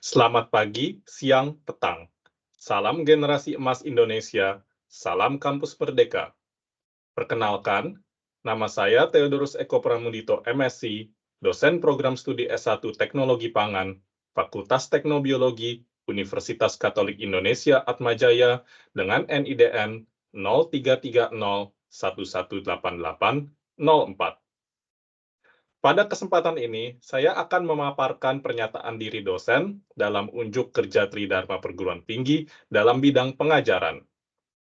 Selamat pagi, siang, petang. Salam generasi emas Indonesia, salam kampus merdeka. Perkenalkan, nama saya Theodorus Eko Pramudito, MSc, dosen program studi S1 Teknologi Pangan, Fakultas Teknobiologi, Universitas Katolik Indonesia Atmajaya, dengan NIDN 0330118804. Pada kesempatan ini, saya akan memaparkan pernyataan diri dosen dalam unjuk kerja Tridharma Perguruan Tinggi dalam bidang pengajaran.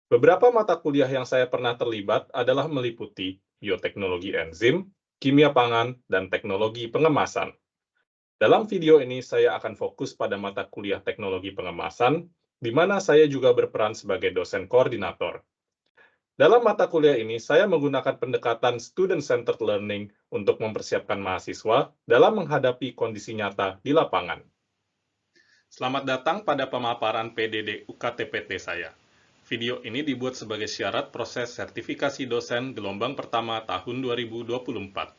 Beberapa mata kuliah yang saya pernah terlibat adalah meliputi bioteknologi enzim, kimia pangan, dan teknologi pengemasan. Dalam video ini, saya akan fokus pada mata kuliah teknologi pengemasan, di mana saya juga berperan sebagai dosen koordinator. Dalam mata kuliah ini, saya menggunakan pendekatan student-centered learning untuk mempersiapkan mahasiswa dalam menghadapi kondisi nyata di lapangan. Selamat datang pada pemaparan PDD UKTPT saya. Video ini dibuat sebagai syarat proses sertifikasi dosen gelombang pertama tahun 2024.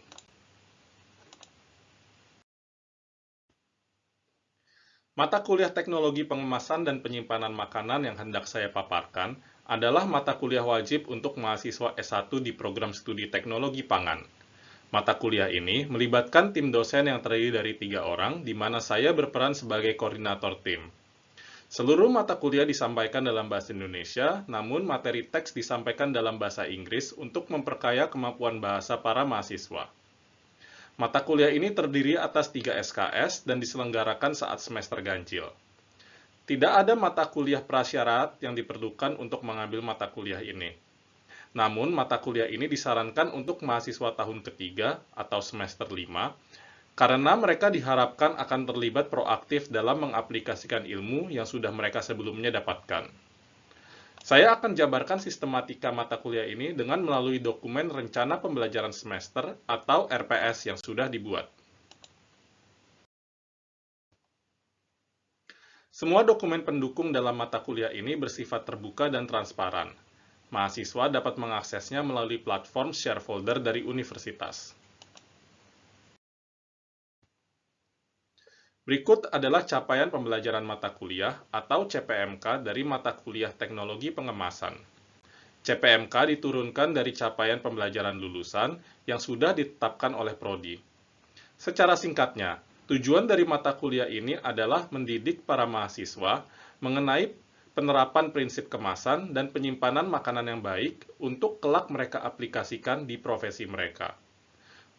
Mata kuliah teknologi pengemasan dan penyimpanan makanan yang hendak saya paparkan adalah mata kuliah wajib untuk mahasiswa S1 di program studi teknologi pangan. Mata kuliah ini melibatkan tim dosen yang terdiri dari 3 orang, di mana saya berperan sebagai koordinator tim. Seluruh mata kuliah disampaikan dalam bahasa Indonesia, namun materi teks disampaikan dalam bahasa Inggris untuk memperkaya kemampuan bahasa para mahasiswa. Mata kuliah ini terdiri atas 3 SKS dan diselenggarakan saat semester ganjil. Tidak ada mata kuliah prasyarat yang diperlukan untuk mengambil mata kuliah ini. Namun, mata kuliah ini disarankan untuk mahasiswa tahun ketiga atau semester 5, karena mereka diharapkan akan terlibat proaktif dalam mengaplikasikan ilmu yang sudah mereka sebelumnya dapatkan. Saya akan jabarkan sistematika mata kuliah ini dengan melalui dokumen Rencana Pembelajaran Semester atau RPS yang sudah dibuat. Semua dokumen pendukung dalam mata kuliah ini bersifat terbuka dan transparan. Mahasiswa dapat mengaksesnya melalui platform share folder dari universitas. Berikut adalah capaian pembelajaran mata kuliah atau CPMK dari mata kuliah Teknologi Pengemasan. CPMK diturunkan dari capaian pembelajaran lulusan yang sudah ditetapkan oleh Prodi. Secara singkatnya, tujuan dari mata kuliah ini adalah mendidik para mahasiswa mengenai penerapan prinsip kemasan dan penyimpanan makanan yang baik untuk kelak mereka aplikasikan di profesi mereka.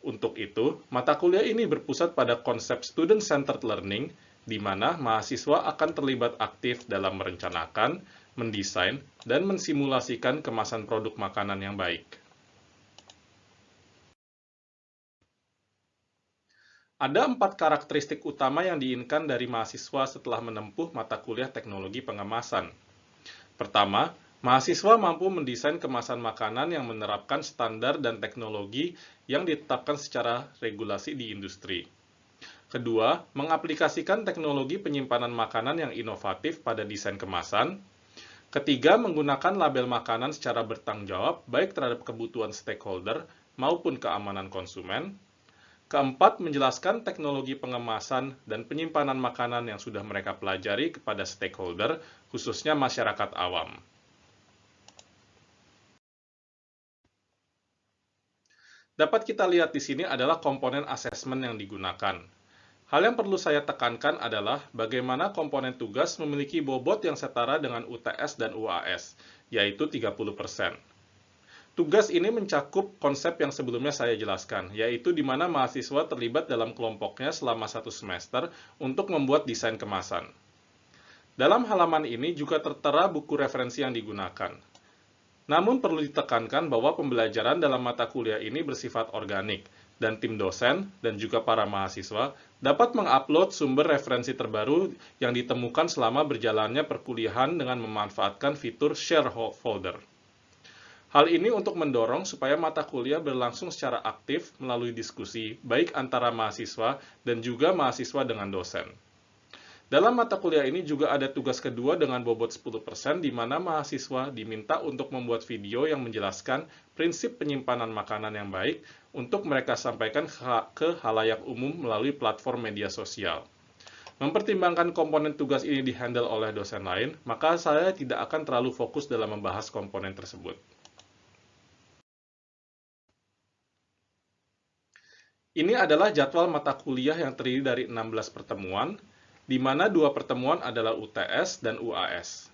Untuk itu, mata kuliah ini berpusat pada konsep student-centered learning, di mana mahasiswa akan terlibat aktif dalam merencanakan, mendesain, dan mensimulasikan kemasan produk makanan yang baik. Ada 4 karakteristik utama yang diinginkan dari mahasiswa setelah menempuh mata kuliah teknologi pengemasan. Pertama, mahasiswa mampu mendesain kemasan makanan yang menerapkan standar dan teknologi yang ditetapkan secara regulasi di industri. Kedua, mengaplikasikan teknologi penyimpanan makanan yang inovatif pada desain kemasan. Ketiga, menggunakan label makanan secara bertanggung jawab baik terhadap kebutuhan stakeholder maupun keamanan konsumen. Keempat, menjelaskan teknologi pengemasan dan penyimpanan makanan yang sudah mereka pelajari kepada stakeholder, khususnya masyarakat awam. Dapat kita lihat di sini adalah komponen asesmen yang digunakan. Hal yang perlu saya tekankan adalah bagaimana komponen tugas memiliki bobot yang setara dengan UTS dan UAS, yaitu 30%. Tugas ini mencakup konsep yang sebelumnya saya jelaskan, yaitu di mana mahasiswa terlibat dalam kelompoknya selama 1 semester untuk membuat desain kemasan. Dalam halaman ini juga tertera buku referensi yang digunakan. Namun perlu ditekankan bahwa pembelajaran dalam mata kuliah ini bersifat organik, dan tim dosen dan juga para mahasiswa dapat mengupload sumber referensi terbaru yang ditemukan selama berjalannya perkuliahan dengan memanfaatkan fitur share folder. Hal ini untuk mendorong supaya mata kuliah berlangsung secara aktif melalui diskusi, baik antara mahasiswa dan juga mahasiswa dengan dosen. Dalam mata kuliah ini juga ada tugas kedua dengan bobot 10%, di mana mahasiswa diminta untuk membuat video yang menjelaskan prinsip penyimpanan makanan yang baik untuk mereka sampaikan ke khalayak umum melalui platform media sosial. Mempertimbangkan komponen tugas ini dihandle oleh dosen lain, maka saya tidak akan terlalu fokus dalam membahas komponen tersebut. Ini adalah jadwal mata kuliah yang terdiri dari 16 pertemuan, di mana 2 pertemuan adalah UTS dan UAS.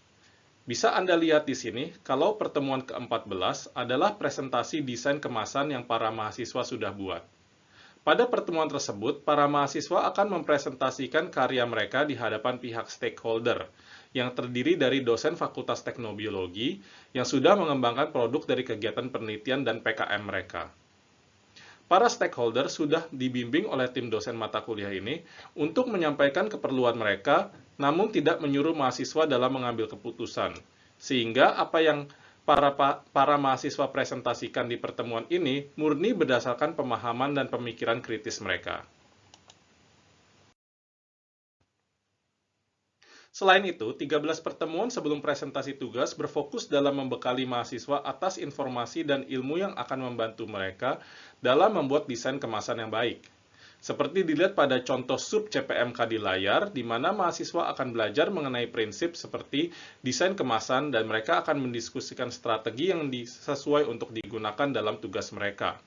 Bisa Anda lihat di sini, kalau pertemuan ke-14 adalah presentasi desain kemasan yang para mahasiswa sudah buat. Pada pertemuan tersebut, para mahasiswa akan mempresentasikan karya mereka di hadapan pihak stakeholder, yang terdiri dari dosen Fakultas Teknobiologi yang sudah mengembangkan produk dari kegiatan penelitian dan PKM mereka. Para stakeholder sudah dibimbing oleh tim dosen mata kuliah ini untuk menyampaikan keperluan mereka, namun tidak menyuruh mahasiswa dalam mengambil keputusan. Sehingga apa yang para mahasiswa presentasikan di pertemuan ini murni berdasarkan pemahaman dan pemikiran kritis mereka. Selain itu, 13 pertemuan sebelum presentasi tugas berfokus dalam membekali mahasiswa atas informasi dan ilmu yang akan membantu mereka dalam membuat desain kemasan yang baik. Seperti dilihat pada contoh sub CPMK di layar, di mana mahasiswa akan belajar mengenai prinsip seperti desain kemasan dan mereka akan mendiskusikan strategi yang sesuai untuk digunakan dalam tugas mereka.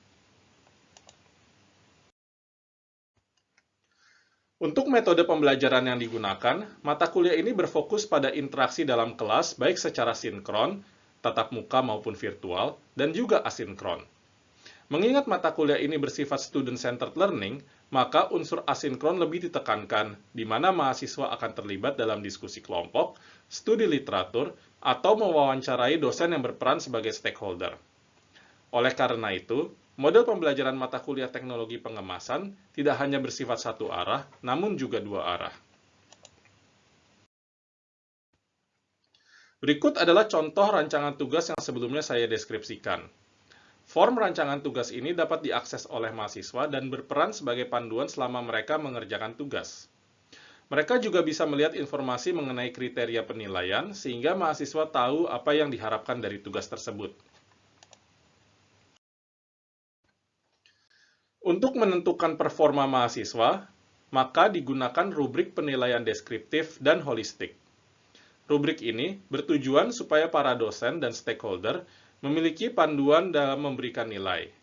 Untuk metode pembelajaran yang digunakan, mata kuliah ini berfokus pada interaksi dalam kelas baik secara sinkron, tatap muka maupun virtual, dan juga asinkron. Mengingat mata kuliah ini bersifat student-centered learning, maka unsur asinkron lebih ditekankan, di mana mahasiswa akan terlibat dalam diskusi kelompok, studi literatur, atau mewawancarai dosen yang berperan sebagai stakeholder. Oleh karena itu, model pembelajaran mata kuliah teknologi pengemasan tidak hanya bersifat satu arah, namun juga dua arah. Berikut adalah contoh rancangan tugas yang sebelumnya saya deskripsikan. Form rancangan tugas ini dapat diakses oleh mahasiswa dan berperan sebagai panduan selama mereka mengerjakan tugas. Mereka juga bisa melihat informasi mengenai kriteria penilaian, sehingga mahasiswa tahu apa yang diharapkan dari tugas tersebut. Untuk menentukan performa mahasiswa, maka digunakan rubrik penilaian deskriptif dan holistik. Rubrik ini bertujuan supaya para dosen dan stakeholder memiliki panduan dalam memberikan nilai.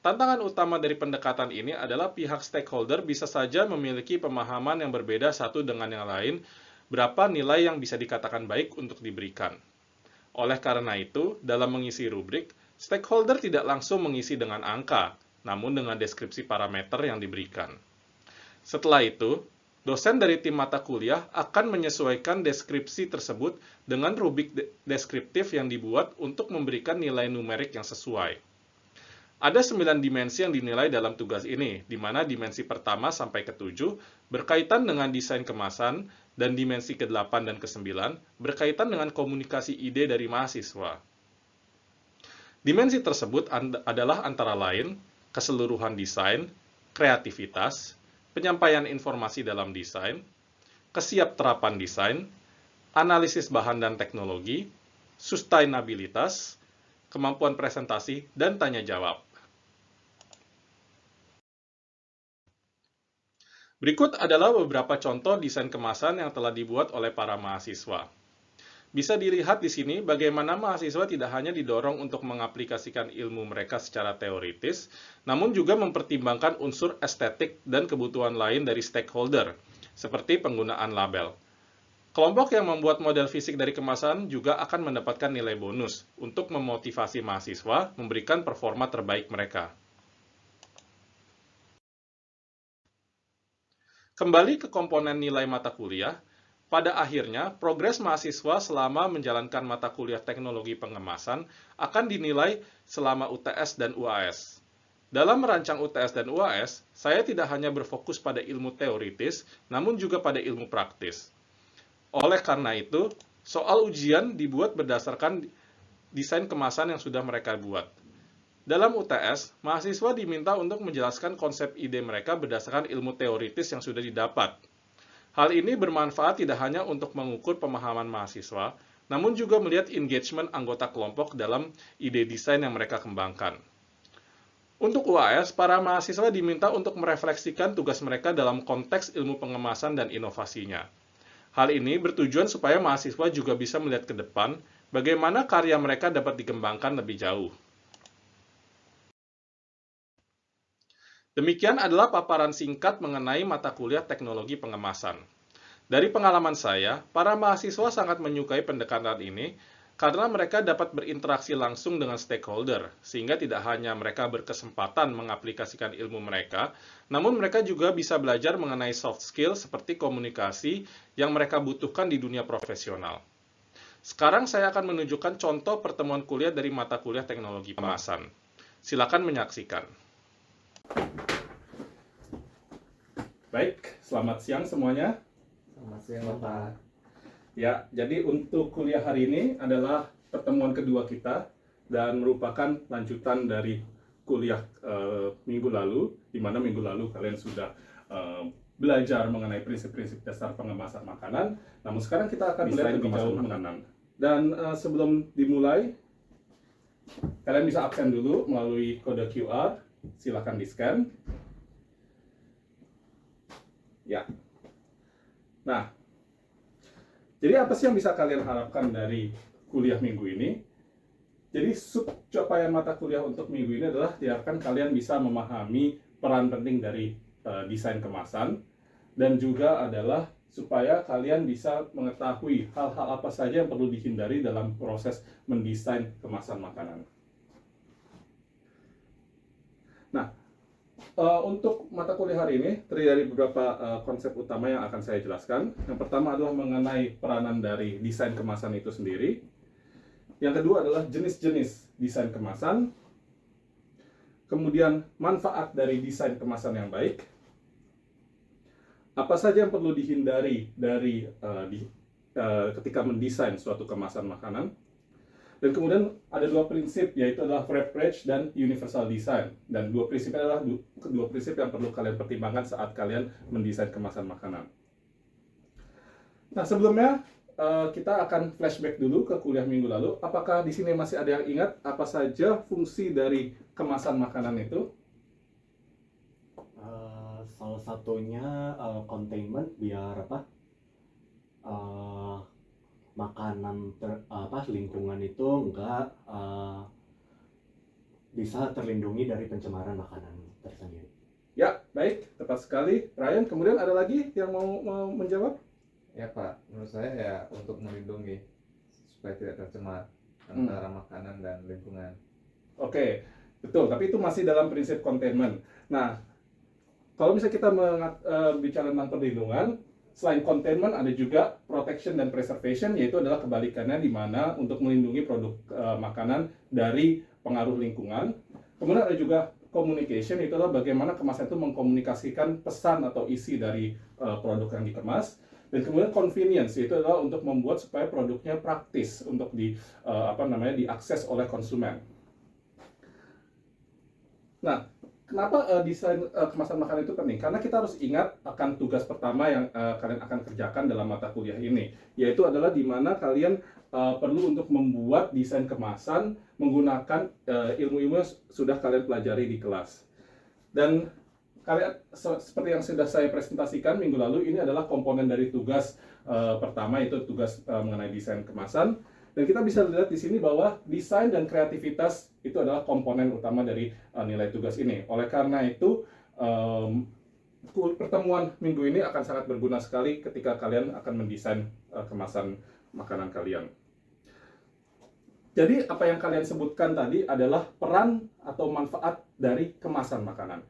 Tantangan utama dari pendekatan ini adalah pihak stakeholder bisa saja memiliki pemahaman yang berbeda satu dengan yang lain, berapa nilai yang bisa dikatakan baik untuk diberikan. Oleh karena itu, dalam mengisi rubrik, stakeholder tidak langsung mengisi dengan angka, namun dengan deskripsi parameter yang diberikan. Setelah itu, dosen dari tim mata kuliah akan menyesuaikan deskripsi tersebut dengan rubrik deskriptif yang dibuat untuk memberikan nilai numerik yang sesuai. Ada 9 dimensi yang dinilai dalam tugas ini, di mana dimensi pertama sampai ke-7 berkaitan dengan desain kemasan, dan dimensi ke-8 dan ke-9 berkaitan dengan komunikasi ide dari mahasiswa. Dimensi tersebut adalah antara lain keseluruhan desain, kreativitas, penyampaian informasi dalam desain, kesiapterapan desain, analisis bahan dan teknologi, sustainabilitas, kemampuan presentasi, dan tanya jawab. Berikut adalah beberapa contoh desain kemasan yang telah dibuat oleh para mahasiswa. Bisa dilihat di sini bagaimana mahasiswa tidak hanya didorong untuk mengaplikasikan ilmu mereka secara teoritis, namun juga mempertimbangkan unsur estetik dan kebutuhan lain dari stakeholder, seperti penggunaan label. Kelompok yang membuat model fisik dari kemasan juga akan mendapatkan nilai bonus untuk memotivasi mahasiswa memberikan performa terbaik mereka. Kembali ke komponen nilai mata kuliah, pada akhirnya, progres mahasiswa selama menjalankan mata kuliah teknologi pengemasan akan dinilai selama UTS dan UAS. Dalam merancang UTS dan UAS, saya tidak hanya berfokus pada ilmu teoritis, namun juga pada ilmu praktis. Oleh karena itu, soal ujian dibuat berdasarkan desain kemasan yang sudah mereka buat. Dalam UTS, mahasiswa diminta untuk menjelaskan konsep ide mereka berdasarkan ilmu teoritis yang sudah didapat. Hal ini bermanfaat tidak hanya untuk mengukur pemahaman mahasiswa, namun juga melihat engagement anggota kelompok dalam ide desain yang mereka kembangkan. Untuk UAS, para mahasiswa diminta untuk merefleksikan tugas mereka dalam konteks ilmu pengemasan dan inovasinya. Hal ini bertujuan supaya mahasiswa juga bisa melihat ke depan bagaimana karya mereka dapat dikembangkan lebih jauh. Demikian adalah paparan singkat mengenai mata kuliah teknologi pengemasan. Dari pengalaman saya, para mahasiswa sangat menyukai pendekatan ini karena mereka dapat berinteraksi langsung dengan stakeholder, sehingga tidak hanya mereka berkesempatan mengaplikasikan ilmu mereka, namun mereka juga bisa belajar mengenai soft skill seperti komunikasi yang mereka butuhkan di dunia profesional. Sekarang saya akan menunjukkan contoh pertemuan kuliah dari mata kuliah teknologi pengemasan. Silakan menyaksikan. Baik, selamat siang semuanya. Selamat siang, Bapak. Ya, jadi untuk kuliah hari ini adalah pertemuan kedua kita dan merupakan lanjutan dari kuliah minggu lalu, di mana minggu lalu kalian sudah belajar mengenai prinsip-prinsip dasar pengemasan makanan. Namun sekarang kita akan melihat lebih jauh makanan. Dan sebelum dimulai, kalian bisa absen dulu melalui kode QR. Silakan di-scan. Ya. Nah, jadi apa sih yang bisa kalian harapkan dari kuliah minggu ini? Jadi subcapaian mata kuliah untuk minggu ini adalah diharapkan kalian bisa memahami peran penting dari desain kemasan, dan juga adalah supaya kalian bisa mengetahui hal-hal apa saja yang perlu dihindari dalam proses mendesain kemasan makanan. Nah, untuk mata kuliah hari ini terdiri dari beberapa konsep utama yang akan saya jelaskan. Yang pertama adalah mengenai peranan dari desain kemasan itu sendiri. Yang kedua adalah jenis-jenis desain kemasan. Kemudian manfaat dari desain kemasan yang baik. Apa saja yang perlu dihindari dari ketika mendesain suatu kemasan makanan. Dan kemudian ada dua prinsip, yaitu adalah Frege dan universal design. Dan dua prinsip adalah kedua prinsip yang perlu kalian pertimbangkan saat kalian mendesain kemasan makanan. Nah, sebelumnya kita akan flashback dulu ke kuliah minggu lalu. Apakah di sini masih ada yang ingat apa saja fungsi dari kemasan makanan itu? Salah satunya containment, biar makanan lingkungan itu enggak bisa terlindungi dari pencemaran makanan tersendiri. Ya, baik, tepat sekali, Ryan. Kemudian ada lagi yang mau menjawab? Ya Pak, menurut saya ya untuk melindungi supaya tidak tercemar antara makanan dan lingkungan. Oke, betul. Tapi itu masih dalam prinsip containment. Nah, kalau misalnya kita bicara tentang perlindungan, selain containment ada juga protection dan preservation, yaitu adalah kebalikannya, di mana untuk melindungi produk makanan dari pengaruh lingkungan. Kemudian ada juga communication, itu adalah bagaimana kemasan itu mengkomunikasikan pesan atau isi dari produk yang dikemas. Dan kemudian convenience, itu adalah untuk membuat supaya produknya praktis untuk diakses oleh konsumen. Nah, kenapa desain kemasan makanan itu penting? Karena kita harus ingat akan tugas pertama yang kalian akan kerjakan dalam mata kuliah ini, yaitu adalah di mana kalian perlu untuk membuat desain kemasan menggunakan ilmu-ilmu yang sudah kalian pelajari di kelas. Dan kalian, seperti yang sudah saya presentasikan minggu lalu, ini adalah komponen dari tugas pertama, yaitu tugas mengenai desain kemasan. Dan kita bisa lihat di sini bahwa desain dan kreativitas itu adalah komponen utama dari nilai tugas ini. Oleh karena itu, pertemuan minggu ini akan sangat berguna sekali ketika kalian akan mendesain kemasan makanan kalian. Jadi, apa yang kalian sebutkan tadi adalah peran atau manfaat dari kemasan makanan.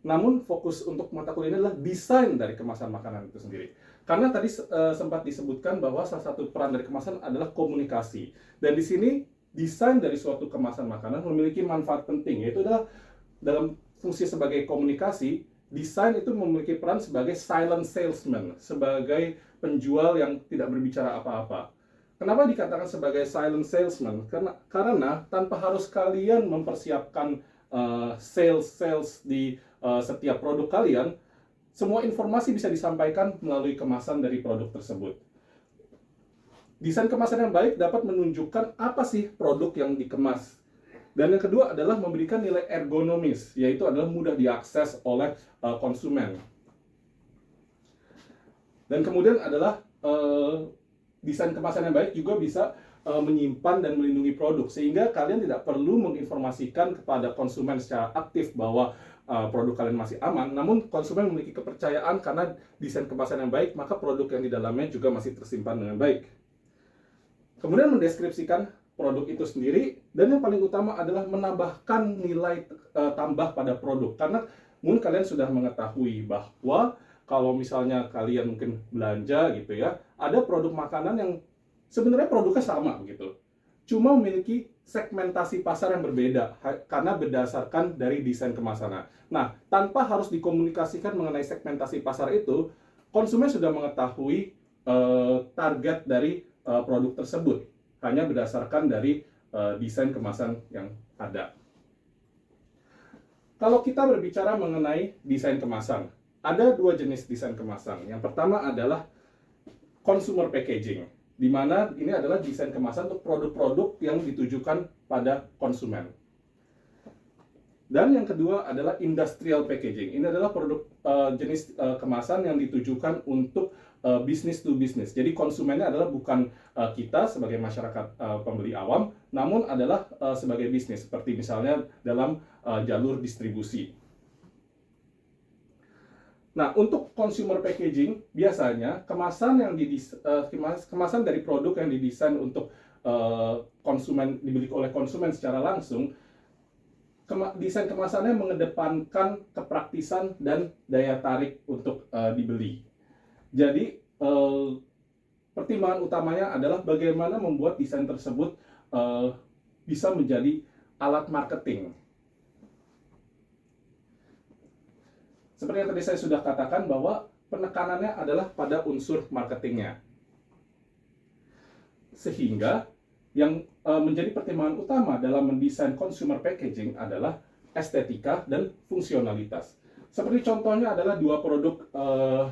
Namun, fokus untuk mata kuliah ini adalah desain dari kemasan makanan itu sendiri. Karena tadi sempat disebutkan bahwa salah satu peran dari kemasan adalah komunikasi. Dan di sini, desain dari suatu kemasan makanan memiliki manfaat penting, yaitu adalah dalam fungsi sebagai komunikasi. Desain itu memiliki peran sebagai silent salesman, sebagai penjual yang tidak berbicara apa-apa. Kenapa dikatakan sebagai silent salesman? Karena tanpa harus kalian mempersiapkan sales di setiap produk kalian, semua informasi bisa disampaikan melalui kemasan dari produk tersebut. Desain kemasan yang baik dapat menunjukkan apa sih produk yang dikemas. Dan yang kedua adalah memberikan nilai ergonomis, yaitu adalah mudah diakses oleh konsumen. Dan kemudian adalah desain kemasan yang baik juga bisa menyimpan dan melindungi produk, sehingga kalian tidak perlu menginformasikan kepada konsumen secara aktif bahwa produk kalian masih aman, namun konsumen memiliki kepercayaan karena desain kemasan yang baik, maka produk yang di dalamnya juga masih tersimpan dengan baik. Kemudian mendeskripsikan produk itu sendiri, dan yang paling utama adalah menambahkan nilai tambah pada produk, karena mungkin kalian sudah mengetahui bahwa kalau misalnya kalian mungkin belanja gitu ya, ada produk makanan yang sebenarnya produknya sama begitu, cuma memiliki segmentasi pasar yang berbeda karena berdasarkan dari desain kemasannya. Nah, tanpa harus dikomunikasikan mengenai segmentasi pasar itu, konsumen sudah mengetahui target dari produk tersebut hanya berdasarkan dari desain kemasan yang ada. Kalau kita berbicara mengenai desain kemasan, ada dua jenis desain kemasan. Yang pertama adalah consumer packaging, di mana ini adalah desain kemasan untuk produk-produk yang ditujukan pada konsumen. Dan yang kedua adalah industrial packaging. Ini adalah produk jenis kemasan yang ditujukan untuk business to business. Jadi konsumennya adalah bukan kita sebagai masyarakat pembeli awam, namun adalah sebagai bisnis, seperti misalnya dalam jalur distribusi. Nah, untuk consumer packaging biasanya kemasan dari produk yang didesain untuk konsumen, dibeli oleh konsumen secara langsung, desain kemasannya mengedepankan kepraktisan dan daya tarik untuk dibeli. Jadi pertimbangan utamanya adalah bagaimana membuat desain tersebut bisa menjadi alat marketing. Seperti yang tadi saya sudah katakan bahwa penekanannya adalah pada unsur marketingnya. Sehingga yang menjadi pertimbangan utama dalam mendesain consumer packaging adalah estetika dan fungsionalitas. Seperti contohnya adalah dua produk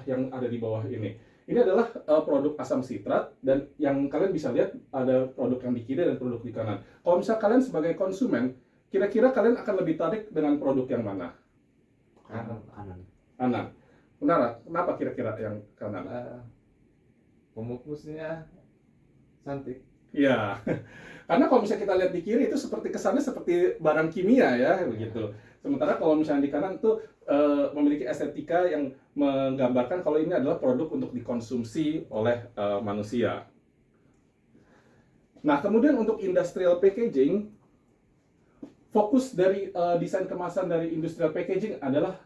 yang ada di bawah ini. Ini adalah produk asam sitrat, dan yang kalian bisa lihat ada produk yang di kiri dan produk di kanan. Kalau misalnya kalian sebagai konsumen, kira-kira kalian akan lebih tarik dengan produk yang mana? Kanan. Kanan. Benar, kenapa kira-kira yang kanan? Pemukusnya cantik. Ya, karena kalau misalnya kita lihat di kiri itu seperti kesannya seperti barang kimia ya, begitu. Sementara kalau misalnya di kanan itu memiliki estetika yang menggambarkan kalau ini adalah produk untuk dikonsumsi oleh manusia. Nah, kemudian untuk industrial packaging, fokus dari desain kemasan dari industrial packaging adalah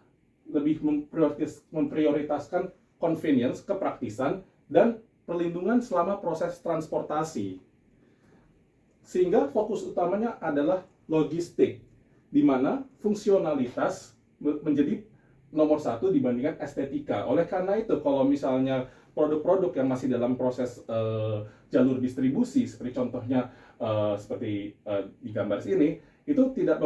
lebih memprioritaskan convenience, kepraktisan, dan perlindungan selama proses transportasi. Sehingga fokus utamanya adalah logistik, di mana fungsionalitas menjadi nomor satu dibandingkan estetika. Oleh karena itu, kalau misalnya produk-produk yang masih dalam proses jalur distribusi, seperti contohnya seperti di gambar sini, itu tidak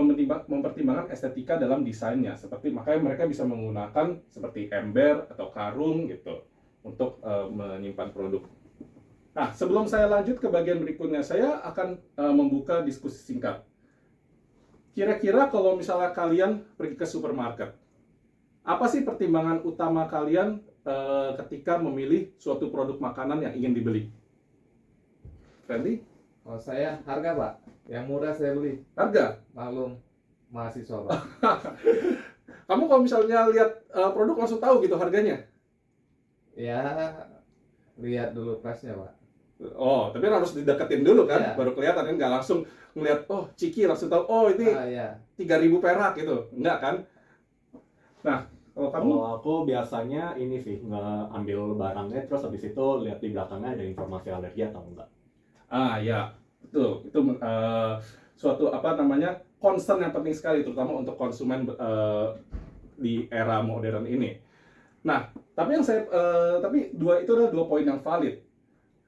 mempertimbangkan estetika dalam desainnya. Seperti makanya mereka bisa menggunakan seperti ember atau karung gitu untuk menyimpan produk. Nah, sebelum saya lanjut ke bagian berikutnya, saya akan membuka diskusi singkat. Kira-kira kalau misalnya kalian pergi ke supermarket, apa sih pertimbangan utama kalian ketika memilih suatu produk makanan yang ingin dibeli? Randy? Kalau saya harga, Pak. Yang murah saya beli. Harga? Maklum, mahasiswa, Pak. Kamu kalau misalnya lihat produk langsung tahu gitu harganya? Ya, lihat dulu price-nya, Pak. Oh, tapi harus dideketin dulu kan, Iya. baru kelihatan kan, nggak langsung ngelihat, oh ciki langsung tahu, oh ini Ya. 3.000 perak gitu, enggak kan? Nah, kalau kamu? Kalau aku biasanya ini sih, nggak ambil barangnya terus habis itu lihat di belakangnya ada informasi alergi atau enggak. Ah ya, betul, itu suatu apa namanya concern yang penting sekali, terutama untuk konsumen di era modern ini. Nah, tapi dua itu adalah dua poin yang valid.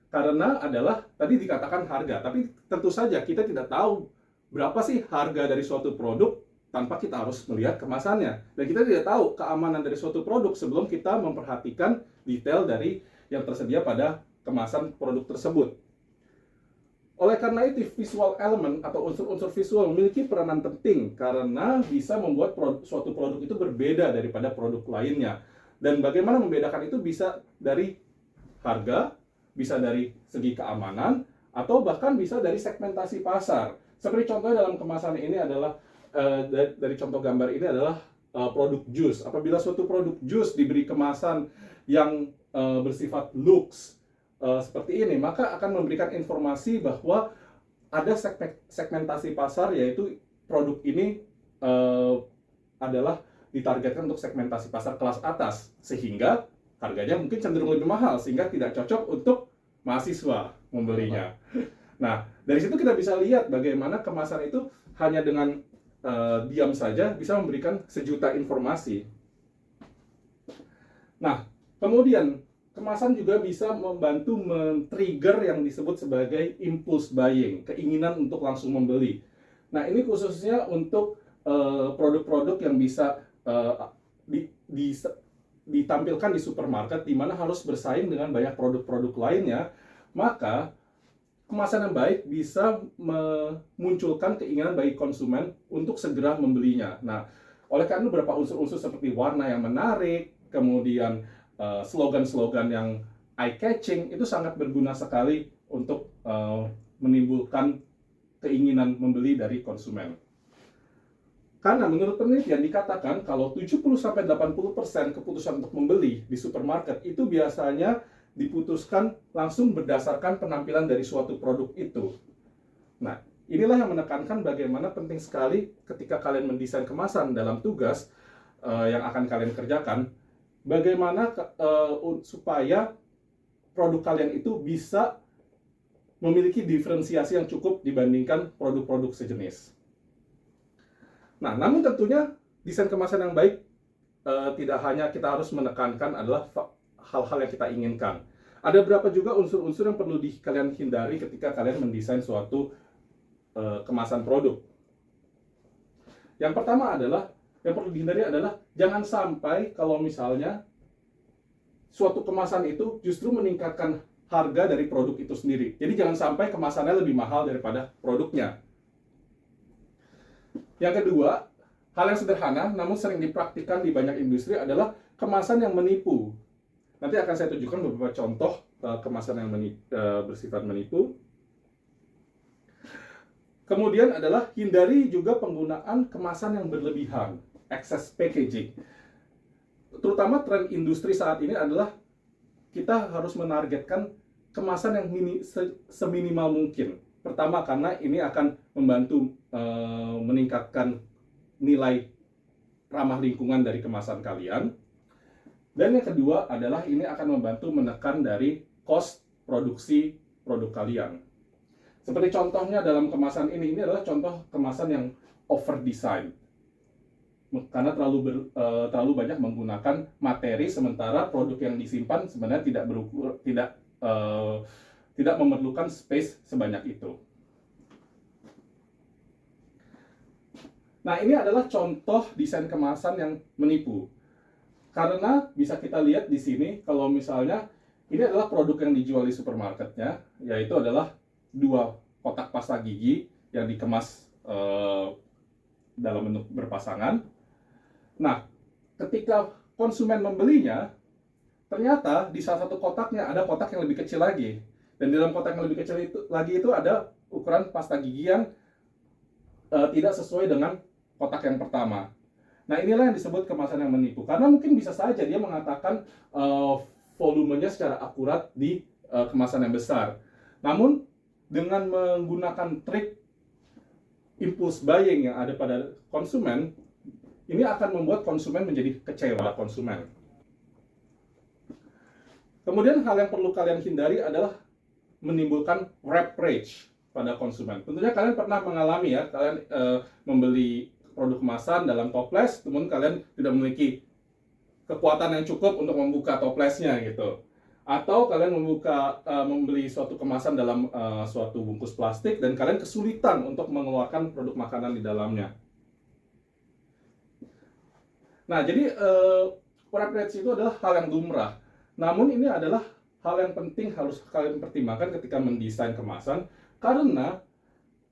Karena adalah tadi dikatakan harga, tapi tentu saja kita tidak tahu berapa sih harga dari suatu produk tanpa kita harus melihat kemasannya. Dan kita tidak tahu keamanan dari suatu produk sebelum kita memperhatikan detail dari yang tersedia pada kemasan produk tersebut. Oleh karena itu, visual element atau unsur-unsur visual memiliki peranan penting karena bisa membuat suatu produk itu berbeda daripada produk lainnya. Dan bagaimana membedakan itu bisa dari harga, bisa dari segi keamanan, atau bahkan bisa dari segmentasi pasar. Seperti contohnya dalam kemasan ini adalah, dari contoh gambar ini adalah produk jus. Apabila suatu produk jus diberi kemasan yang bersifat lux, seperti ini, maka akan memberikan informasi bahwa ada segmentasi pasar, yaitu produk ini adalah ditargetkan untuk segmentasi pasar kelas atas, sehingga harganya mungkin cenderung lebih mahal, sehingga tidak cocok untuk mahasiswa membelinya. Nah, dari situ kita bisa lihat bagaimana kemasan itu hanya dengan diam saja bisa memberikan sejuta informasi. Nah, kemudian kemasan juga bisa membantu men-trigger yang disebut sebagai impulse buying, keinginan untuk langsung membeli. Nah, ini khususnya untuk produk-produk yang bisa ditampilkan di supermarket, di mana harus bersaing dengan banyak produk-produk lainnya. Maka kemasan yang baik bisa memunculkan keinginan bagi konsumen untuk segera membelinya. Nah, oleh karena beberapa unsur-unsur seperti warna yang menarik, kemudian slogan-slogan yang eye-catching, itu sangat berguna sekali untuk menimbulkan keinginan membeli dari konsumen. Karena menurut penelitian dikatakan kalau 70-80% keputusan untuk membeli di supermarket itu biasanya diputuskan langsung berdasarkan penampilan dari suatu produk itu. Nah, inilah yang menekankan bagaimana penting sekali ketika kalian mendesain kemasan dalam tugas yang akan kalian kerjakan, bagaimana supaya produk kalian itu bisa memiliki diferensiasi yang cukup dibandingkan produk-produk sejenis. Nah, namun tentunya desain kemasan yang baik tidak hanya kita harus menekankan adalah hal-hal yang kita inginkan. Ada beberapa juga unsur-unsur yang perlu kalian hindari ketika kalian mendesain suatu kemasan produk. Yang pertama adalah, yang perlu dihindari adalah jangan sampai kalau misalnya suatu kemasan itu justru meningkatkan harga dari produk itu sendiri. Jadi jangan sampai kemasannya lebih mahal daripada produknya. Yang kedua, hal yang sederhana namun sering dipraktikkan di banyak industri adalah kemasan yang menipu. Nanti akan saya tunjukkan beberapa contoh kemasan yang bersifat menipu. Kemudian adalah hindari juga penggunaan kemasan yang berlebihan, excess packaging. Terutama tren industri saat ini adalah kita harus menargetkan kemasan yang seminimal mungkin. Pertama, karena ini akan membantu meningkatkan nilai ramah lingkungan dari kemasan kalian. Dan yang kedua adalah ini akan membantu menekan dari cost produksi produk kalian. Seperti contohnya dalam kemasan ini adalah contoh kemasan yang over design. Karena terlalu banyak menggunakan materi, sementara produk yang disimpan sebenarnya tidak memerlukan space sebanyak itu. Nah, ini adalah contoh desain kemasan yang menipu. Karena bisa kita lihat di sini, kalau misalnya ini adalah produk yang dijual di supermarketnya, yaitu adalah 2 kotak pasta gigi yang dikemas dalam bentuk berpasangan. Nah, ketika konsumen membelinya, ternyata di salah satu kotaknya ada kotak yang lebih kecil lagi. Dan di dalam kotak yang lebih kecil itu ada ukuran pasta gigi yang tidak sesuai dengan kotak yang pertama. Nah, inilah yang disebut kemasan yang menipu. Karena mungkin bisa saja dia mengatakan volumenya secara akurat di kemasan yang besar. Namun, dengan menggunakan trik impulse buying yang ada pada konsumen, ini akan membuat konsumen menjadi kecewa konsumen. Kemudian hal yang perlu kalian hindari adalah menimbulkan wrap rage pada konsumen. Tentunya kalian pernah mengalami ya, kalian membeli produk kemasan dalam toples, namun kalian tidak memiliki kekuatan yang cukup untuk membuka toplesnya gitu. Atau kalian membeli suatu kemasan dalam suatu bungkus plastik dan kalian kesulitan untuk mengeluarkan produk makanan di dalamnya. Nah, jadi wrap rage itu adalah hal yang lumrah. Namun ini adalah hal yang penting harus kalian pertimbangkan ketika mendesain kemasan, Karena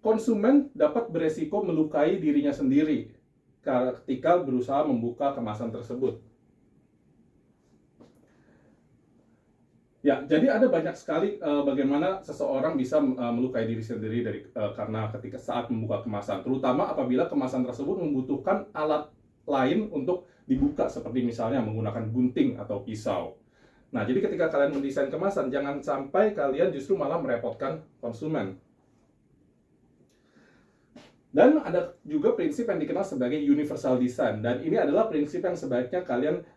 konsumen dapat beresiko melukai dirinya sendiri ketika berusaha membuka kemasan tersebut. Ya, jadi ada banyak sekali bagaimana seseorang bisa melukai diri sendiri karena ketika saat membuka kemasan, terutama apabila kemasan tersebut membutuhkan alat lain untuk dibuka, seperti misalnya menggunakan gunting atau pisau. Nah, jadi ketika kalian mendesain kemasan, jangan sampai kalian justru malah merepotkan konsumen. Dan ada juga prinsip yang dikenal sebagai universal design, dan ini adalah prinsip yang sebaiknya kalian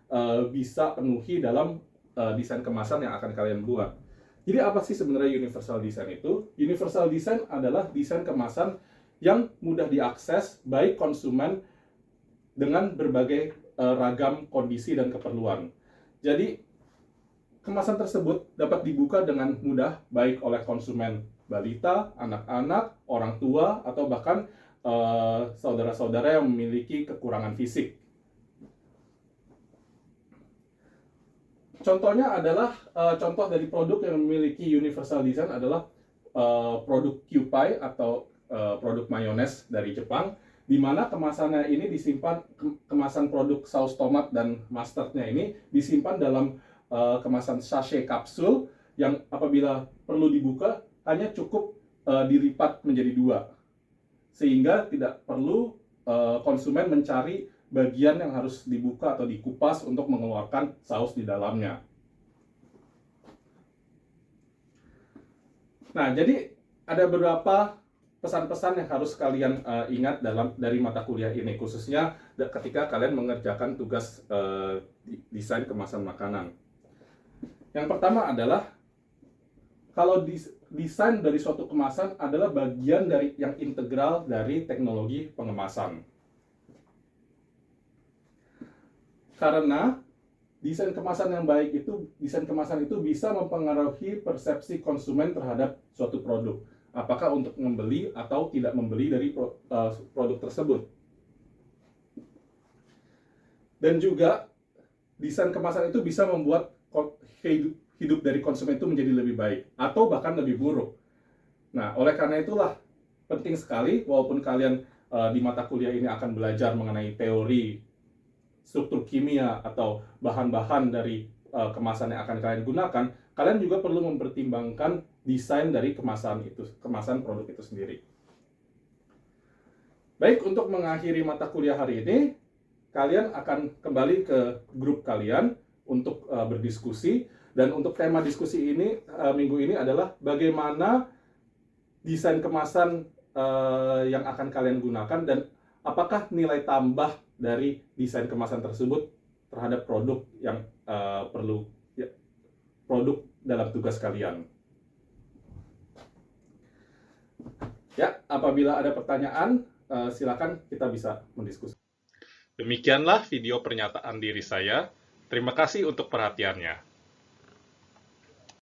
bisa penuhi dalam desain kemasan yang akan kalian buat. Jadi apa sih sebenarnya universal design itu? Universal design adalah desain kemasan yang mudah diakses baik konsumen dengan berbagai ragam kondisi dan keperluan. Jadi kemasan tersebut dapat dibuka dengan mudah baik oleh konsumen balita, anak-anak, orang tua, atau bahkan saudara-saudara yang memiliki kekurangan fisik. Contohnya adalah contoh dari produk yang memiliki universal design adalah produk Kewpie atau produk mayones dari Jepang, di mana kemasannya ini disimpan, kemasan produk saus tomat dan mustardnya ini disimpan dalam kemasan sachet kapsul yang apabila perlu dibuka hanya cukup dilipat menjadi 2. Sehingga tidak perlu konsumen mencari bagian yang harus dibuka atau dikupas untuk mengeluarkan saus di dalamnya. Nah, jadi ada beberapa pesan-pesan yang harus kalian ingat dari mata kuliah ini, khususnya ketika kalian mengerjakan tugas desain kemasan makanan. Yang pertama adalah, kalau desain dari suatu kemasan adalah bagian dari yang integral dari teknologi pengemasan. Karena desain kemasan yang baik itu, desain kemasan itu bisa mempengaruhi persepsi konsumen terhadap suatu produk. Apakah untuk membeli atau tidak membeli dari produk tersebut. Dan juga desain kemasan itu bisa membuat hidup dari konsumen itu menjadi lebih baik atau bahkan lebih buruk. Nah, oleh karena itulah penting sekali, walaupun kalian di mata kuliah ini akan belajar mengenai teori, struktur kimia, atau bahan-bahan dari kemasan yang akan kalian gunakan, kalian juga perlu mempertimbangkan desain dari kemasan produk itu sendiri. Baik, untuk mengakhiri mata kuliah hari ini, kalian akan kembali ke grup kalian untuk berdiskusi. Dan untuk tema diskusi ini minggu ini adalah bagaimana desain kemasan yang akan kalian gunakan, dan apakah nilai tambah dari desain kemasan tersebut terhadap produk yang produk dalam tugas kalian. Ya, apabila ada pertanyaan, silakan kita bisa mendiskusi. Demikianlah video pernyataan diri saya. Terima kasih untuk perhatiannya.